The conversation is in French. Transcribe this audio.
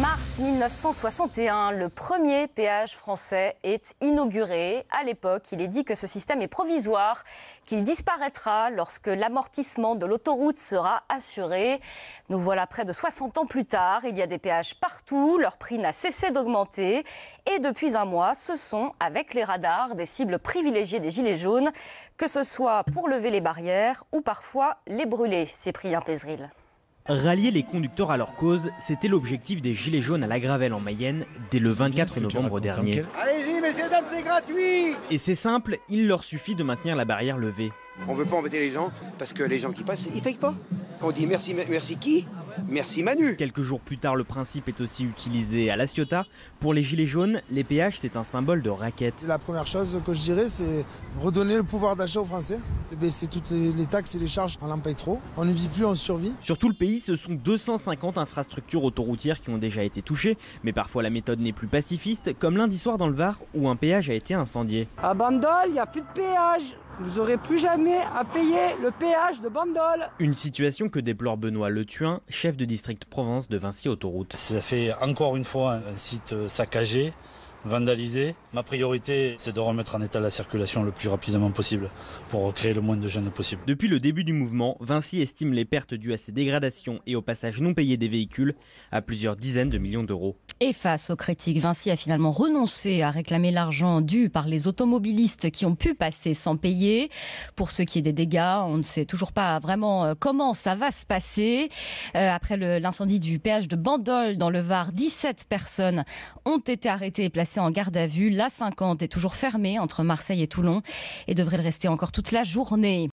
Mars 1961, le premier péage français est inauguré. À l'époque, il est dit que ce système est provisoire, qu'il disparaîtra lorsque l'amortissement de l'autoroute sera assuré. Nous voilà près de 60 ans plus tard. Il y a des péages partout, leur prix n'a cessé d'augmenter. Et depuis un mois, ce sont, avec les radars, des cibles privilégiées des gilets jaunes, que ce soit pour lever les barrières ou parfois les brûler. Cyprien Pézeril. Rallier les conducteurs à leur cause, c'était l'objectif des Gilets jaunes à La Gravelle en Mayenne dès le 24 novembre dernier. Allez-y messieurs dames, c'est gratuit. Et c'est simple, il leur suffit de maintenir la barrière levée. On veut pas embêter les gens parce que les gens qui passent, ils payent pas. On dit merci, merci qui? Merci Manu. Quelques jours plus tard, le principe est aussi utilisé à La Ciotat. Pour les Gilets jaunes, les péages, c'est un symbole de raquette. La première chose que je dirais, c'est redonner le pouvoir d'achat aux Français. Baisser toutes les taxes et les charges, on en paye trop. On ne vit plus, on survit. Sur tout le pays, ce sont 250 infrastructures autoroutières qui ont déjà été touchées. Mais parfois, la méthode n'est plus pacifiste, comme lundi soir dans le Var, où un péage a été incendié. À Bandol, il n'y a plus de péage. Vous n'aurez plus jamais à payer le péage de Bandol. Une situation que déplore Benoît Le Thuin, chef de district Provence de Vinci Autoroute. Ça fait encore une fois un site saccagé, vandalisé. Ma priorité, c'est de remettre en état la circulation le plus rapidement possible pour recréer le moins de gêne possible. Depuis le début du mouvement, Vinci estime les pertes dues à ces dégradations et au passage non payé des véhicules à plusieurs dizaines de millions d'euros. Et face aux critiques, Vinci a finalement renoncé à réclamer l'argent dû par les automobilistes qui ont pu passer sans payer. Pour ce qui est des dégâts, on ne sait toujours pas vraiment comment ça va se passer. Après l'incendie du péage de Bandol dans le Var, 17 personnes ont été arrêtées et placées en garde à vue. L'A50 est toujours fermée entre Marseille et Toulon et devrait le rester encore toute la journée.